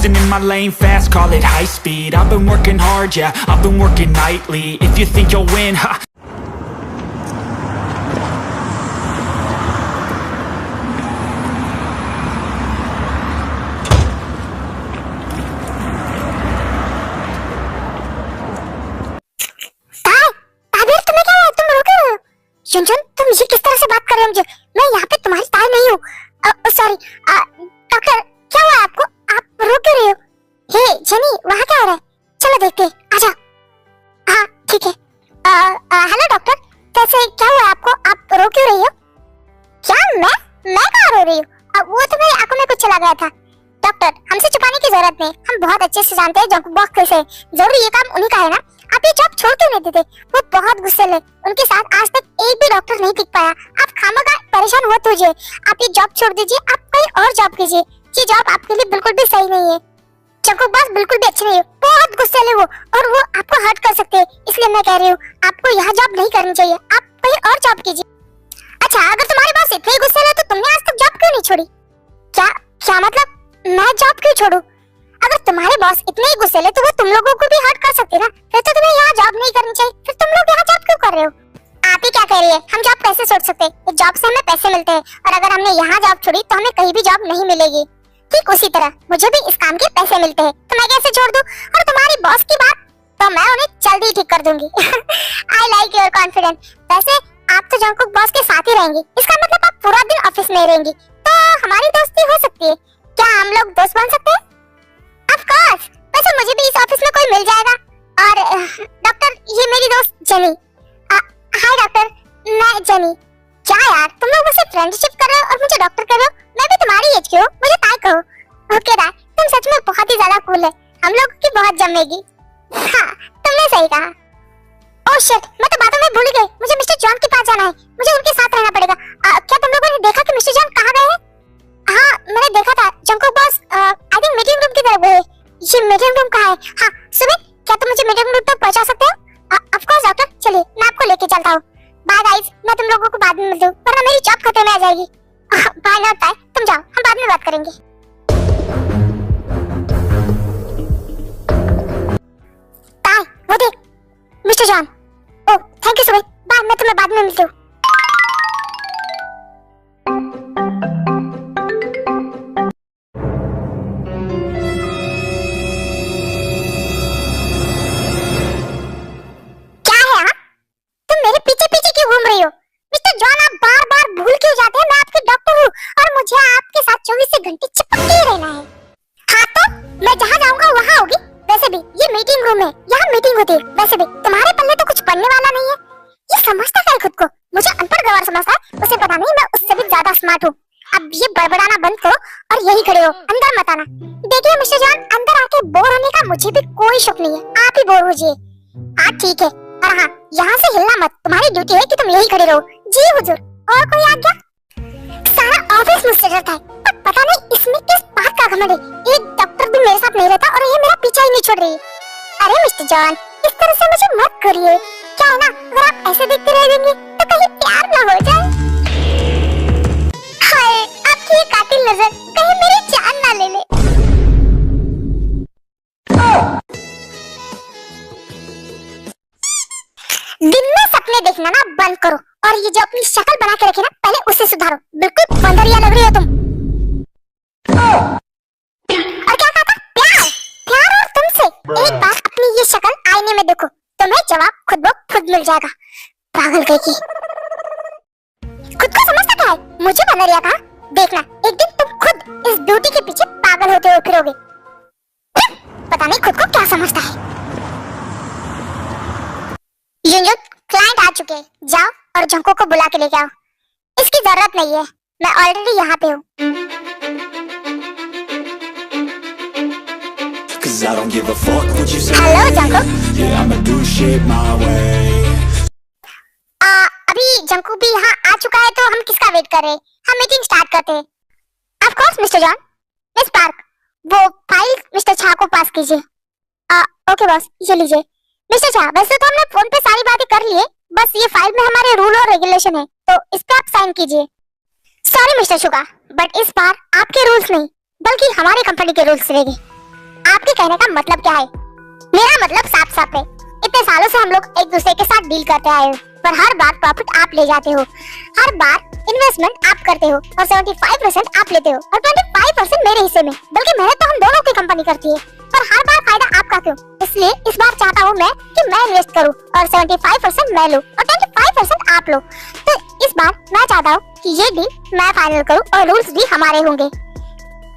cruising in my lane fast, call it high speed. I've been working hard, yeah, I've been working nightly. If you think you'll win, ha. चुन, तुम ये किस तरह से बात कर रहे हो मुझे? मैं यहाँ पे तुम्हारी ताई नहीं हूँ। सॉरी डॉक्टर, क्या हुआ आपको? आप रो क्यों रहे हो? हे जेनी, वहाँ क्या हो रहा है? चलो देखते हैं, आजा। हाँ ठीक है। हेलो डॉक्टर, कैसे, क्या हुआ आपको? आप रो क्यों रही हो? क्या मैं कहाँ रो रही हूँ? वो तो मेरी आंखों में कुछ चला गया था। डॉक्टर, हमसे छुपाने की जरूरत नहीं, हम बहुत अच्छे से जानते हैं जंक बॉक्स कैसे है। जरूर ये काम उन्हीं का है ना? आप ये जॉब छोड़ क्यों नहीं देते? वो बहुत गुस्से है, उनके साथ आज तक एक भी डॉक्टर नहीं टिक पाया। आप खामखा परेशान मत होइए, आप ये जॉब छोड़ दीजिए, आप कोई और जॉब कीजिए। ये जॉब आपके लिए बिल्कुल भी सही नहीं है। जंक बॉक्स बिल्कुल भी अच्छे नहीं है, बहुत गुस्से है वो, और वो आपको हर्ट कर सकते हैं। इसलिए मैं कह रही हूँ, आपको यहाँ जॉब नहीं करनी चाहिए, आप कोई और जॉब कीजिए। अच्छा, अगर तुम्हारे बॉस इतने ही गुस्से है तो तुमने आज तक जॉब क्यों नहीं छोड़ी? क्या मतलब मैं जॉब क्यों छोड़ूं? अगर तुम्हारे बॉस इतने ही गुस्से तो वो तुम लोगों को भी हर्ट कर सकते ना, फिर तो तुम्हें यहाँ जॉब नहीं करनी चाहिए। फिर तुम लोग यहाँ जॉब क्यों कर रहे हो? आप ही क्या कह रही है? हम जॉब कैसे छोड़ सकते हैं? जॉब से हमें पैसे मिलते हैं, और अगर हमने यहाँ जॉब छोड़ी तो हमें कहीं भी जॉब नहीं मिलेगी। ठीक उसी तरह मुझे भी इस काम के पैसे मिलते हैं, तो मैं कैसे छोड़ दूं? और तुम्हारी बॉस की बात तो मैं उन्हें जल्दी ठीक कर दूंगी। I like your confidence. वैसे आप तो जंकुक बॉस के साथ ही रहेंगी, इसका मतलब आप पूरा दिन ऑफिस में रहेंगी, तो हमारी दोस्ती हो सकती है। क्या हम लोग दोस्त बन सकते हैं? Of course. वैसे मुझे भी इस ऑफिस में कोई मिल जाएगा। और डॉक्टर, ये मेरी दोस्त जेनी। हाय डॉक्टर, मैं जेनी। क्या यार, तुम लोग मुझसे फ्रेंडशिप कर रहे हो और मुझे डॉक्टर कर रहे हो? मैं भी तुम्हारी एज की हूँ, मुझे ताई कहो। ओके दा, तुम सच में बहुत ही ज्यादा कूल है, हम लोग की बहुत जमेगी। हाँ, तुमने सही कहा। ओह शिट, मैं तो बातों में भूल गई, मुझे मिस्टर जॉन के पास जाना है, मुझे उनके साथ रहना पड़ेगा। क्या तुम लोगों ने देखा कि मिस्टर जॉन कहाँ गए हैं? हाँ, मैंने देखा था, Jungkook boss I think meeting room की तरफ गए। ये मीटिंग रूम कहाँ है? हाँ सुमित, क्या तुम मुझे मीटिंग रूम तक पहुंचा सकते हो? ऑफ कोर्स डॉक्टर, चलिए मैं आपको लेके चलता हूँ। बाय गाइस, मैं तुम लोगों को बाद में मिलती हूँ, वरना मेरी जॉब खतरे में आ जाएगी। बाय ना ताई, तुम जाओ, हम बाद में बात करेंगे। ताई, वो देख, mister John. Oh thank you Sumit, bye, मैं तुम्हें बाद में मिलती हूँ। वैसे भी तुम्हारे पल्ले तो कुछ पढ़ने वाला नहीं है। ये समझता है खुद को, मुझे अनपढ़ गवार समझता है, उसे पता नहीं मैं उससे भी ज्यादा स्मार्ट हूँ। अब ये बड़बड़ाना बंद करो और यही खड़े हो, अंदर मत आना। देखिए मिस्टर जॉन, अंदर आके बोर होने का मुझे भी कोई शौक नहीं है, आप ही बोर होजिए। हाँ ठीक है, और हाँ यहाँ से हिलना मत, तुम्हारी ड्यूटी है कि तुम यही खड़े रहो। जी हुजूर। और कोई आज्ञा? सारा ऑफिस मुझसे डरता है, पर पता नहीं इसमें किस बात का घमंड है। एक डॉक्टर भी मेरे साथ नहीं रहता और ये मेरा पीछा ही नहीं छोड़ रही। अरे मिस्टर जॉन, इस तरह से मुझे मत करिए, क्या है ना, अगर आप ऐसे देखते रहेंगे तो कहीं प्यार ना हो जाए। हाय, आपकी ये कातिल नजर कहीं मेरी जान ना ले ले। दिन में सपने देखना ना बंद करो, और ये जो अपनी शक्ल बना के रखे ना, पहले उसे सुधारो। बिल्कुल बंदरिया लग रही हो तुम। और क्या कहा था? प्यार? प्यार और तुमसे? एक बार अपनी ये शक्ल आईने में देखो, तुम्हें जवाब खुद ब खुद मिल जाएगा। पागल कहीं की। खुद को समझता क्या है? मुझे बंदरिया कहा? देखना, एक दिन तुम खुद इस ब्यूटी के पीछे पागल होते हुए फिरोगे। पता नहीं खुद को क्या समझता है। युंजुन, क्लाइंट आ चुके हैं, जाओ और जंको को बुला के लेके आओ। इसकी जरूरत नहीं है, मैं ऑलरेडी यहाँ पे हूँ। Hello Junko. अभी जंको भी यहाँ आ चुका है, तो हम किसका वेट कर रहे हैं? हम मीटिंग स्टार्ट करते हैं। Of course mister John. Miss park, वो फाइल मिस्टर झा को पास कीजिए। ओके बॉस, ये लीजिए। मिस्टर झा, वैसे तो हमने फोन पे सारी बातें कर ली है, बस ये फाइल में हमारे रूल और रेगुलेशन है, तो इस पे आप साइन कीजिए। सॉरी मिस्टर शुगा, बट इस बार आपके रूल्स नहीं बल्कि हमारी कंपनी के रूल्स रहेंगे। आपके कहने का मतलब क्या है? मेरा मतलब साफ साफ है, इतने सालों से हम लोग एक दूसरे के साथ डील करते आए हो, पर हर बार प्रॉफिट आप ले जाते हो, हर बार इन्वेस्टमेंट आप करते हो और 75% आप लेते हो और 25% मेरे हिस्से में। बल्कि मेहनत तो हम दोनों की कंपनी करती है, पर हर बार फायदा आपका क्यों? इसलिए इस बार चाहता हूँ मैं कि मैं इन्वेस्ट करूँ और 75% मैं लूँ और 25% आप लो। तो इस बार मैं चाहता हूँ कि ये डील मैं फाइनल करूँ और रूल्स भी हमारे होंगे।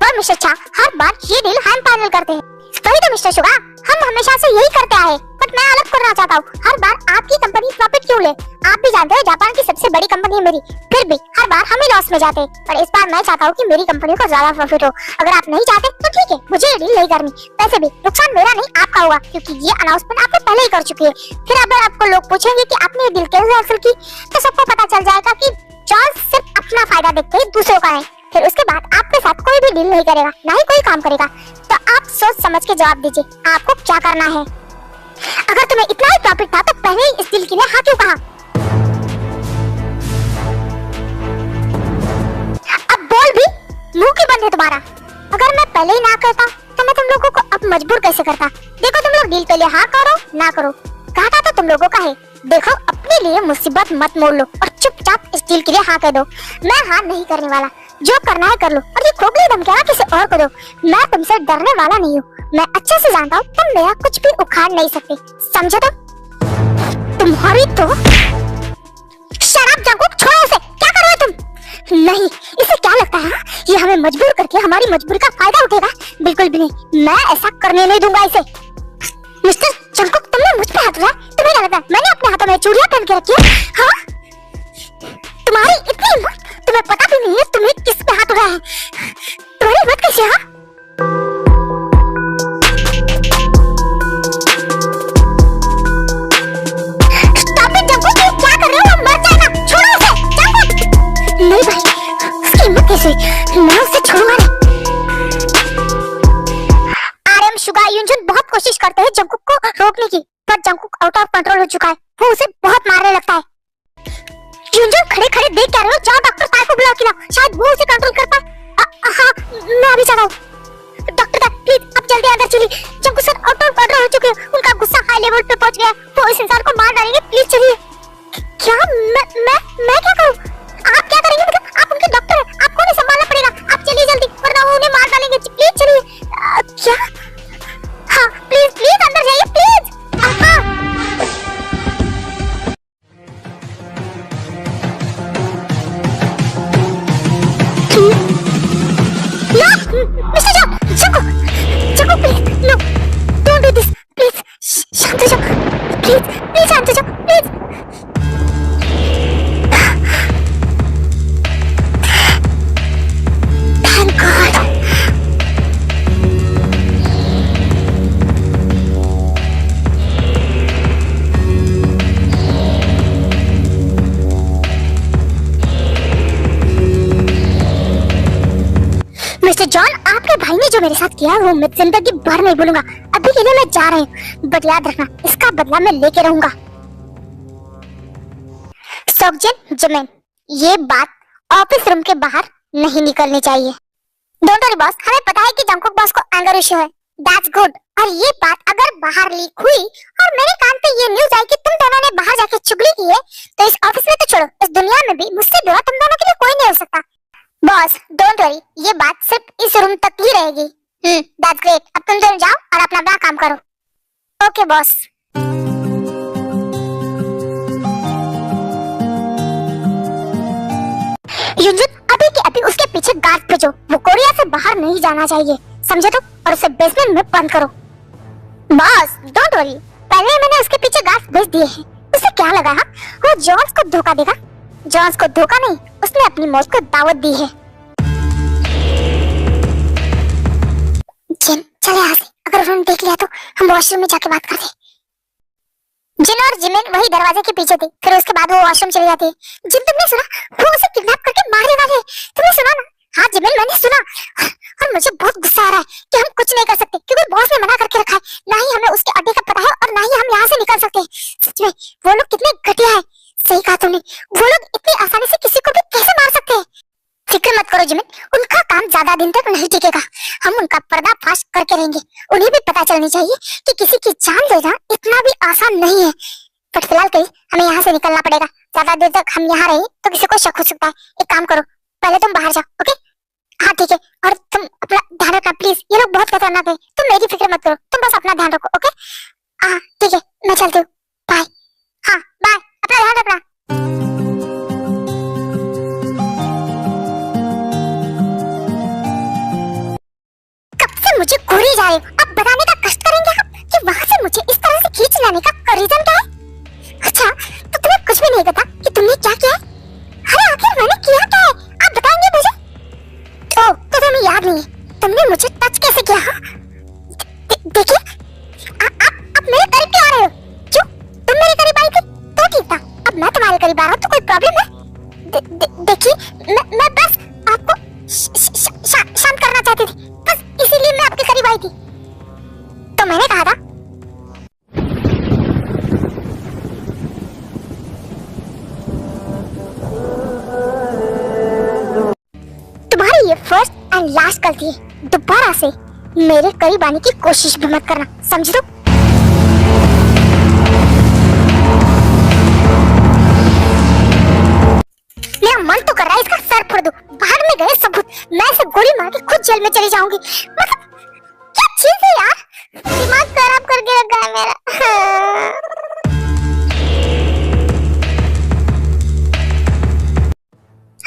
पर मिस्टर चा, हर बार ये डील हम फाइनल करते हैं। वही तो मिस्टर शुगा, हम हमेशा से यही करते आए, बट मैं अलग करना चाहता हूँ। हर बार आपकी कंपनी प्रॉफिट क्यों ले? आप भी जानते हो जापान की सबसे बड़ी कंपनी है मेरी, फिर भी हर बार हम ही लॉस में जाते हैं। पर इस बार मैं चाहता हूँ कि मेरी कंपनी को ज्यादा प्रॉफिट हो। अगर आप नहीं चाहते तो ठीक है, मुझे ये डील नहीं करनी। वैसे भी नुकसान मेरा नहीं आपका होगा, क्योंकि ये अनाउंसमेंट आपने पहले ही कर चुकी है। फिर अगर आपको लोग पूछेंगे कि आपने ये डील कैसे हासिल की, तो सबको पता चल जाएगा कि जॉन सिर्फ अपना फायदा देखते ही दूसरों का है। फिर उसके बाद आपके साथ कोई भी डील नहीं करेगा, ना ही कोई काम करेगा। तो आप सोच समझ के जवाब दीजिए, आपको क्या करना है? अगर तुम्हें इतना ही प्रॉफिट था तो पहले ही इस डील के लिए हाँ क्यों कहा? अब बोल भी, मुंह क्यों बंद है तुम्हारा? अगर मैं पहले ही ना करता तो मैं तुम लोगों को अब मजबूर कैसे करता? देखो तुम लोग डील के लिए हाँ करो ना करो, घाटा तो तुम लोगों का है। देखो अपने लिए मुसीबत मत मोल लो और चुपचाप इस डील के लिए हाँ कह दो। मैं हाँ नहीं करने वाला, जो करना है कर लो और ये खोखली धमकियां किसी और को दो। मैं तुमसे डरने वाला नहीं हूँ, मैं अच्छे से जानता हूँ तुम मेरा कुछ भी उखाड़ नहीं सकते, समझे? तो तुम्हारी तो शराब जंकुक, छोड़ो इसे। क्या कर रहे हो तुम? नहीं, इसे क्या लगता है ये हमें मजबूर करके हमारी मजबूरी का फायदा उठेगा? बिल्कुल भी नहीं, मैं ऐसा करने नहीं दूंगा इसे। मिस्टर जंकुक, तुमने मुझ पे हाथ उठाया? तुम्हें क्या लगता है मैंने अपने हाथों में चूड़ियां पहन के रखी है? हाँ, तुम्हारी इतनी हिम्मत, तुम्हें पता भी नहीं है तुम्हें किस पे हाथ उठाया है। तुम्हारी हिम्मत कैसे? हाँ, स्टॉप इट जंकुक, ये क्या कर रहे हो? मर जाएगा, छोड़ो उसे जंकुक। नहीं भाई, उसकी हिम्मत कैसे? मैं उसे छोड़ूंगा नहीं। आरएम शुगा युंजुन बहुत कोशिश करते हैं जंकुक को रोकने की, पर जंकुक आउट ऑफ कंट्रोल हो चुका है, वो उसे बहुत मारने लगता है। युंजुन खड़े खड़े देख क्या रहे हो? जाओ डॉक्टर ताई को बुलाओ, खिलाओ, शायद वो उसे कंट्रोल कर पाए। हाँ, मैं अभी जा रहा हूँ। डॉक्टर ताई प्लीज अब जल्दी अंदर चलिए, Jungkook sir out of control हो चुके हैं, उनका गुस्सा हाई लेवल पे पहुंच गया, वो इस इंसान को मार डालेंगे, प्लीज चलिए। क्या मैं क्या करूँ? आप क्या करेंगे? मतलब आप उनके डॉक्टर हैं, आपको उन्हें संभालना पड़ेगा। आप चलिए जल्दी, वरना वो उन्हें मार डालेंगे, प्लीज चलिए। क्या? हाँ प्लीज प्लीज अंदर जाइए please. Mister Jungkook please no, don't do this please. शांत हो जाओ प्लीज, प्लीज शांत हो जाओ please. Thank God. Mister John, आपके भाई ने जो मेरे साथ किया वो मैं जिंदगी भर नहीं भूलूंगा। अभी के लिए मैं जा रही हूँ, बट याद रखना इसका बदला मैं लेके रहूंगा। सोक्जिन जिमिन, ये बात ऑफिस रूम के बाहर नहीं निकलनी चाहिए। डोंट वरी बॉस, हमें पता है कि जंकुक बॉस को एंगर इश्यू है, दैट्स गुड। और ये बात अगर बाहर लीक हुई और मेरे कान पे ये न्यूज़ आई कि तुम दोनों ने बाहर जाके चुगली की है, तो इस ऑफिस में तो छोड़ो, इस दुनिया में भी मुझसे बुरा तुम दोनों के लिए कोई नहीं हो सकता। बॉस डोंट वरी, ये बात सिर्फ इस रूम तक ही रहेगी। दैट्स ग्रेट, अब तुम दोनों जाओ और अपना काम करो। Okay boss. युंजुन, अभी के अभी उसके पीछे गार्ड भेजो, वो कोरिया से बाहर नहीं जाना चाहिए, समझे? तो और उसे बेसमेंट में बंद करो। बॉस डोंट वरी, पहले मैंने उसके पीछे गार्ड भेज दिए हैं, उसे क्या लगा हा? वो जॉन्स को धोखा देगा? जॉन्स को धोखा नहीं, उसने अपनी मौत को दावत दी है। जिन चले यहाँ से, अगर उन्होंने देख लिया तो हम वॉशरूम में जाके बात करते। जिन और जिमिन वही दरवाजे के पीछे थे, फिर उसके बाद वो वॉशरूम चले जाते। जिन तुमने सुना? वो उसे किडनैप करके मारने वाले हैं, तुमने सुना ना? हाँ जिमिन मैंने सुना, और मुझे बहुत गुस्सा आ रहा है कि हम कुछ नहीं कर सकते क्योंकि बॉस ने मना करके रखा है। ना ही हमें उसके अड्डे का पता है और ना ही हम यहाँ से निकल सकते हैं। सच में वो लोग कितने घटिया है। सही कहा तुमने, वो लोग इतनी आसानी से किसी को भी कैसे मार सकते हैं? फिक्र मत करो जिमिन, उनका काम ज्यादा दिन तक नहीं टिकेगा। हम उनका पर्दाफाश करके रहेंगे। उन्हें भी पता चलनी चाहिए कि किसी की जान लेना इतना भी आसान नहीं है। बट फिलहाल कहीं हमें यहाँ से निकलना पड़ेगा। ज्यादा देर तक हम यहाँ रहे तो किसी को शक हो सकता है। एक काम करो, पहले तुम बाहर जाओ, ओके? हाँ ठीक है, और तुम अपना ध्यान रखना प्लीज। ये लोग बहुत खतरनाक है, तुम मेरी फिक्र मत करो, तुम बस अपना ध्यान रखो, ओके? हाँ ठीक है, मैं चलती हूँ, बाय। हाँ बाय, अपना ध्यान रखना। मुझे घूरी जा रही हो, अब बताने का कष्ट करेंगे आप कि वहाँ से मुझे इस तरह से खींच लाने का रीजन क्या है? अच्छा, तो तुम्हें कुछ भी नहीं पता कि तुमने क्या किया है? अरे आखिर मैंने किया क्या है? आप बताएंगे मुझे? ओह, तो तुम्हें याद नहीं है तुमने मुझे टच कैसे किया? हाँ? देखिए, आप मेरे करीब क्यों आ रहे हो? क्यों? तुम मेरे करीब आई थी तो ठीक था, अब मैं तुम्हारे करीब आ रहा हूँ तो कोई प्रॉब्लम है? देखिए, मैं बस आपको शांत करना चाहती थी, बस इसीलिए मैं आपके करीब आई थी। तो मैंने कहा था तुम्हारी ये फर्स्ट एंड लास्ट गलती है। दोबारा से मेरे करीब आने की कोशिश भी मत करना, समझ लो? मेरा मन तो कर रहा है इसका सर फोड़ दूं। भाग में गए सबूत, मैं इसे गोली मार के खुद जेल में चली जाऊंगी। मतलब क्या चीज है यार, दिमाग खराब करके रखा है मेरा।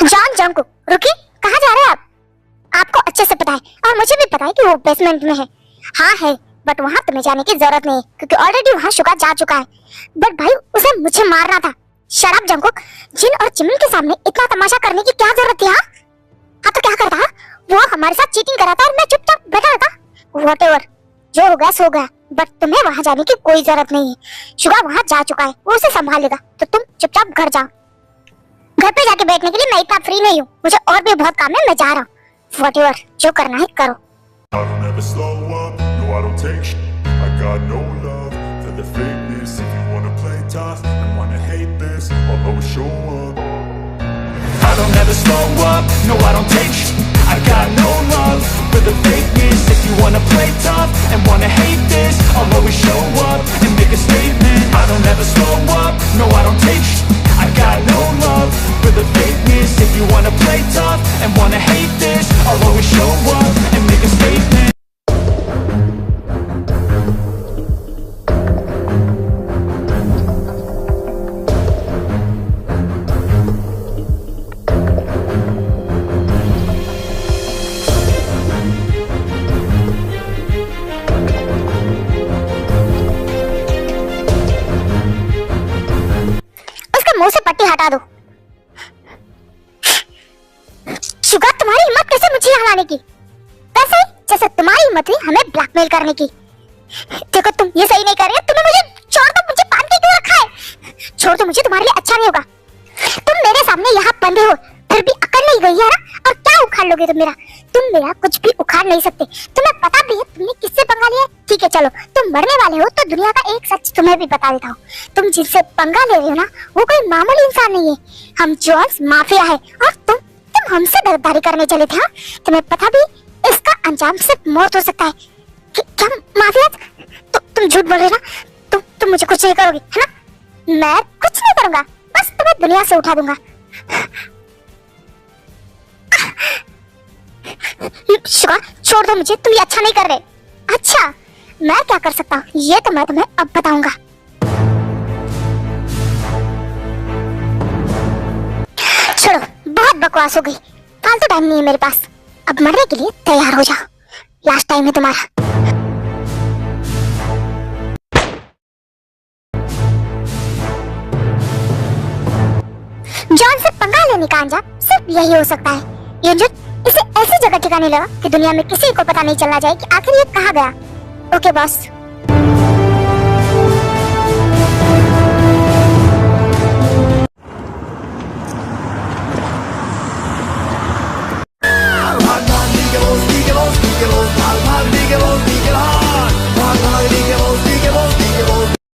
जॉन जंको, रुकिए, कहाँ जा रहे हैं आप? आपको अच्छे से पता है और मुझे भी पता है कि वो बेसमेंट में है। हाँ है, बट वहाँ तुम्हें जाने की जरूरत नहीं है क्योंकि ऑलरेडी वहाँ शुगा जा चुका है। बट भाई उसे मुझे मारना था। शराब जंकुक, जिन और चिमिन के सामने इतना तमाशा करने की क्या जरूरत थी? हाँ तो क्या करता? वो हमारे साथ चीटिंग कर रहा था और मैं चुपचाप बैठा था। व्हाटएवर, जो हो गया सो गया, बट तुम्हें वहाँ जाने की कोई जरूरत नहीं है। शुगा वहाँ जा चुका है, वो उसे संभाल लेगा, तो तुम चुपचाप घर जाओ। घर पे जाके बैठने के लिए मैं इतना फ्री नहीं हूँ, मुझे और भी बहुत काम है, मैं जा रहा हूँ। व्हाटएवर, जो करना है करो। I don't ever slow up, no I don't take shit. I got no love for the fakeness. If you wanna play tough and wanna hate this, I'll always show up. I don't ever slow up, no I don't take shit. I got no love for the fakeness. If you wanna play tough and wanna hate this, I'll always show up and make a statement. I don't ever slow up, no I don't take shit. I got no love for the fakeness. If you wanna play tough and wanna hate this, I'll always show up and make a statement. मुंह से पट्टी हटा दो। Suga, तुम्हारी हिम्मत कैसे मुझे यहाँ लाने की? वैसे ही जैसे तुम्हारी हिम्मत हुई हमें ब्लैकमेल करने की। देखो तुम ये सही नहीं कर रहे हो, तुम्हें मुझे छोड़ दो, मुझे बांध के क्यों रखा है? छोड़ दो मुझे, तुम्हारे लिए अच्छा नहीं होगा। तुम मेरे सामने यहाँ बंधे हो, फिर भी अकल नहीं गई है ना? और क्या उखाड़ लोगे तुम मेरा? तुम मेरा कुछ भी उखाड़ नहीं सकते। तुम्हें पता भी है तुमने किससे पंगा लिया? ठीक है चलो, तुम मरने वाले हो तो दुनिया का एक सच तुम्हें भी बता देता हूँ। तुम जिनसे पंगा ले रहे हो ना, वो कोई मामूली इंसान नहीं है। हम जॉन्स माफिया है और तुम हमसे दरबारी करने चले थे। हाँ, तुम्हें पता भी इसका अंजाम सिर्फ मौत हो सकता है। क्या माफिया? तुम झूठ बोल रहे ना? तुम मुझे कुछ नहीं करोगे है ना? मैं कुछ नहीं करूंगा, बस तुम्हें दुनिया से उठा दूंगा। शुगा, छोड़ दो मुझे, तुम ये अच्छा नहीं कर रहे। अच्छा, मैं क्या कर सकता हूँ ये तो मैं तुम्हें अब बताऊंगा। छोड़ो, बहुत बकवास हो गई, फालतू टाइम नहीं है मेरे पास। अब मरने के लिए तैयार हो जाओ, लास्ट टाइम है तुम्हारा। जॉन से पंगा लेने का अंजाम सिर्फ यही हो सकता है। यूजुन इसे ऐसी जगह ठिकाने लगा कि दुनिया में किसी को पता नहीं चलना चाहिए कि आखिर ये कहाँ गया। Okay boss. भाग भाग लीके बोस, भाग भाग लीके बोस, भाग भाग लीके